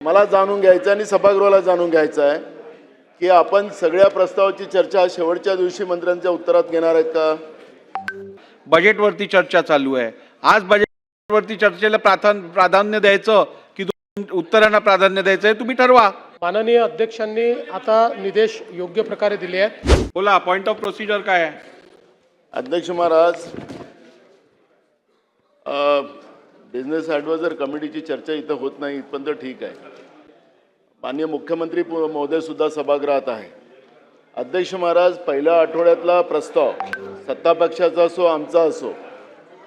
मला जाणून घ्यायचं आणि सभागृहाला जाणून घ्यायचं आहे की आपण सगळ्या प्रस्तावाची चर्चा शेवटच्या दिवशी मंत्र्यांच्या उत्तरात घेणार आहेत का? बजेटवरती चर्चा चालू आहे। आज बजेटवरती चर्चेला प्राधान्य द्यायचं की उत्तरांना प्राधान्य द्यायचं आहे, तुम्ही ठरवा। माननीय अध्यक्षांनी आता निर्देश योग्य प्रकारे दिले आहेत। बोला, पॉइंट ऑफ प्रोसिजर काय आहे? अध्यक्ष महाराज, बिझनेस ॲडवायझर कमिटीची चर्चा इथं होत नाही इथपर्यंत ठीक आहे। माननीय मुख्यमंत्री महोदय सुद्धा सभागृहात आहे। अध्यक्ष महाराज, पहिल्या आठवड्यातला प्रस्ताव सत्ता पक्षाचा असो आमचा असो,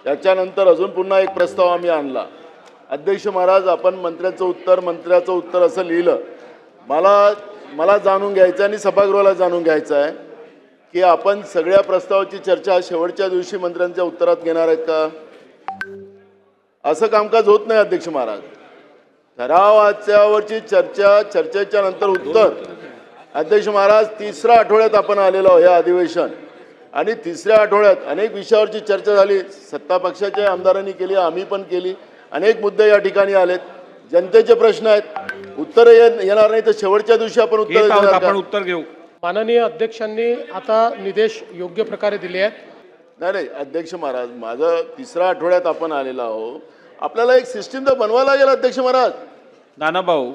त्याच्यानंतर अजून पुन्हा एक प्रस्ताव आम्ही आणला। अध्यक्ष महाराज, आपण मंत्र्याचं उत्तर असं लिहिलं। मला जाणून घ्यायचं आणि सभागृहाला जाणून घ्यायचं आहे की आपण सगळ्या प्रस्तावाची चर्चा शेवटच्या दिवशी मंत्र्यांच्या उत्तरात घेणार आहेत का? असं कामकाज होत नाही अध्यक्ष महाराज। ठरावाच्यावरची चर्चेच्या नंतर उत्तर। अध्यक्ष महाराज, तिसऱ्या आठवड्यात आपण आलेलो आहोत हे अधिवेशन, आणि तिसऱ्या आठवड्यात अनेक विषयावरची चर्चा झाली। सत्ता पक्षाच्या आमदारांनी केली, आम्ही पण केली। अनेक मुद्दे या ठिकाणी आलेत, जनतेचे प्रश्न आहेत, उत्तर येणार नाही तर शेवटच्या दिवशी आपण उत्तर घेऊ। माननीय अध्यक्षांनी आता निर्देश योग्य प्रकारे दिले आहेत। नाही अध्यक्ष महाराज, माझं तिसऱ्या आठवड्यात आपण आलेलो आहोत, आपल्याला एक सिस्टीम तर बनवायला लागेल अध्यक्ष महाराज। नाना भाऊ,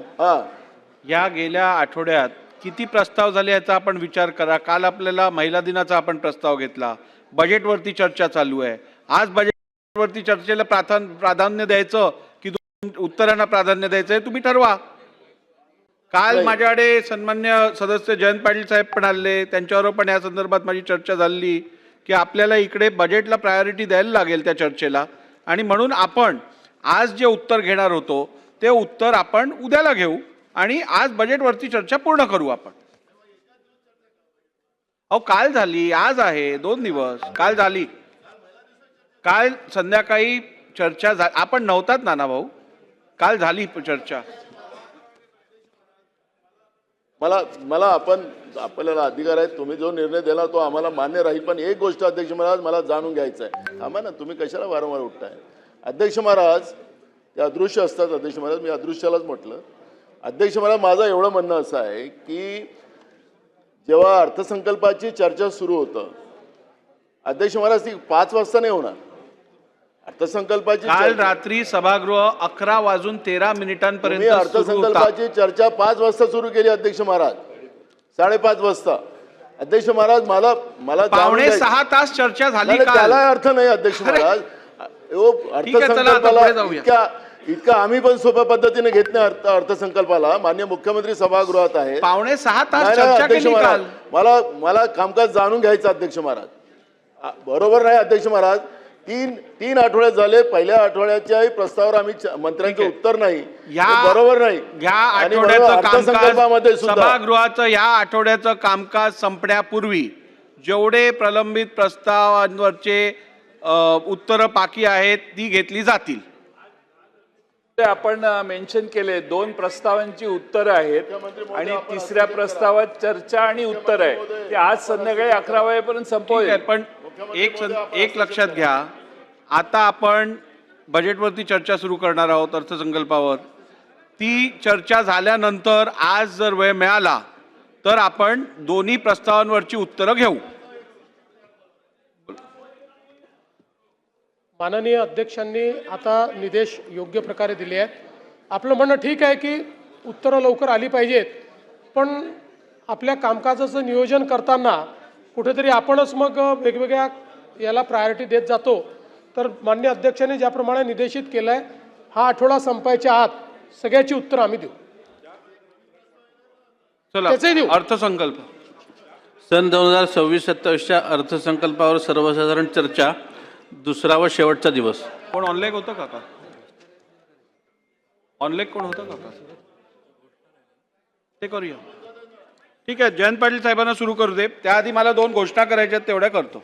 या गेल्या आठवड्यात किती प्रस्ताव झाले याचा आपण विचार करा। काल आपल्याला महिला दिनाचा आपण प्रस्ताव घेतला, बजेटवरती चर्चा चालू आहे। आज बजेटवरती चर्चेला प्राधान्य द्यायचं की उत्तरांना प्राधान्य द्यायचं आहे, तुम्ही ठरवा। काल माझ्याकडे सन्मान्य सदस्य जयंत पाटील साहेब पण आले, त्यांच्यावर पण या संदर्भात माझी चर्चा झाली की आपल्याला इकडे बजेटला प्रायोरिटी द्यायला लागेल त्या चर्चेला, आणि म्हणून आपण आज जे उत्तर घेणार होतो ते उत्तर आपण उद्याला घेऊ आणि आज बजेटवरती चर्चा पूर्ण करू आपण। अहो, काल झाली, आज आहे, 2 दिवस काल झाली। काल संध्याकाळी चर्चा आपण नव्हतात नाना भाऊ, काल झाली चर्चा। मला आपल्याला अधिकार आहे, तुम्ही जो निर्णय दिला तो आम्हाला मान्य राहील। पण एक गोष्ट अध्यक्ष महाराज, मला जाणून घ्यायचं आहे। थांबा ना, तुम्ही कशाला वारंवार उठताय? अध्यक्ष महाराज, ते अदृश्य असतात अध्यक्ष महाराज, मी अदृश्यालाच म्हटलं। अध्यक्ष महाराज, माझं एवढं म्हणणं असं आहे की जेव्हा अर्थसंकल्पाची चर्चा सुरू होतं अध्यक्ष महाराज, ती 5 वाजता नाही होणार। अर्थसंकल्पाची काल रात्री सभागृह 11:13 अर्थसंकल्पाची चर्चा 5 वाजता सुरू केली अध्यक्ष महाराज, 5:30 वाजता। अध्यक्ष महाराज, मला 5.5 तास चर्चा झाली, त्याला अर्थ नाही अध्यक्ष महाराज। अर्थसंकल्पाला इतका आम्ही पण सोप्या पद्धतीने घेत नाही अर्थसंकल्पाला। माननीय मुख्यमंत्री सभागृहात आहे, 5.5 तास चर्चा केली काल। मला कामकाज जाणून घ्यायचं अध्यक्ष महाराज। बरोबर नाही अध्यक्ष महाराज, तीन आठवड्यात झाले, पहिल्या आठवड्याच्या प्रस्तावावर आम्ही मंत्र्यांचं उत्तर नाही, बरोबर नाही। या आठवड्याचं अर्थसंकल्पामध्ये सभागृहाचं या आठवड्याचं कामकाज संपण्यापूर्वी जेवढे प्रलंबित प्रस्तावांवरचे उत्तर बाकी आहेत ती घेतली जातील। आपण मेन्शन केले 2 प्रस्तावांची उत्तरं आहेत आणि तिसऱ्या प्रस्तावात चर्चा आणि उत्तर आहे, ते आज संध्याकाळी 11 वाजेपर्यंत संपवले। पण एक लक्षात घ्या, आता आपण बजेटवरती चर्चा सुरू करणार आहोत अर्थसंकल्पावर। ती चर्चा झाल्यानंतर आज जर वेळ मिळाला तर आपण दोन्ही प्रस्तावांवरची उत्तरं घेऊ। माननीय अध्यक्षांनी आता निर्देश योग्य प्रकारे दिले आहेत। आपलं म्हणणं ठीक आहे की उत्तरं लवकर आली पाहिजेत, पण आपल्या कामकाजाचं नियोजन करताना कुठेतरी आपणच मग वेगवेगळ्या याला प्रायोरिटी देत जातो। तर माननीय अध्यक्षांनी ज्याप्रमाणे निर्देशित केलं आहे, हा आठवडा संपायच्या आत सगळ्याची उत्तरं आम्ही देऊ। चला, अर्थसंकल्प सन 2026-27च्या अर्थसंकल्पावर सर्वसाधारण चर्चा, दुसरा व शेवटचा दिवस। कोण ऑनलाईन होतं का? ऑनलाईन कोण होतं का? ते करूया, ठीक आहे। जयंत पाटील साहेबांना सुरू करू दे, त्याआधी मला 2 घोषणा करायच्या, तेवढ्या करतो।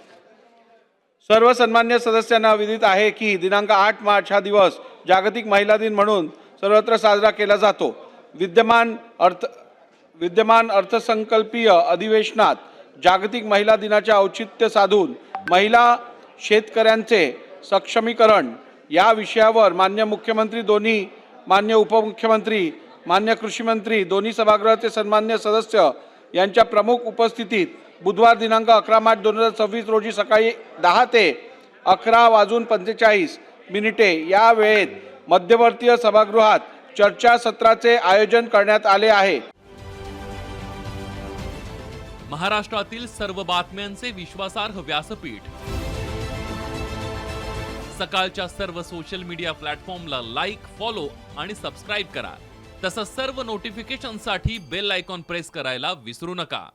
सर्व सन्मान्य सदस्यांना विदित आहे की दिनांक 8 मार्च हा दिवस जागतिक महिला दिन म्हणून सर्वत्र साजरा केला जातो। विद्यमान अर्थसंकल्पीय अधिवेशनात जागतिक महिला दिनाचे औचित्य साधून महिला शेतकऱ्यांचे सक्षमीकरण या विषयावर माननीय मुख्यमंत्री, दोन्ही माननीय उपमुख्यमंत्री मान्य कृषी मंत्री, दोन्ही सभागृहाचे सन्मान्य सदस्य यांच्या प्रमुख उपस्थितीत बुधवार दिनांक 11 मार्च 2026 रोजी सकाळी 10 ते 11:45 या वेळेत मध्यवर्तीय सभागृहात चर्चा सत्राचे आयोजन करण्यात आले आहे. महाराष्ट्रातील सर्व बातम्यांचे विश्वासार्ह व्यासपीठ, सकाळच्या सर्व सोशल मीडिया प्लॅटफॉर्मला लाईक, फॉलो आणि सबस्क्राईब करा. तसंच सर्व नोटिफिकेशनसाठी बेल आयकॉन प्रेस करायला विसरू नका.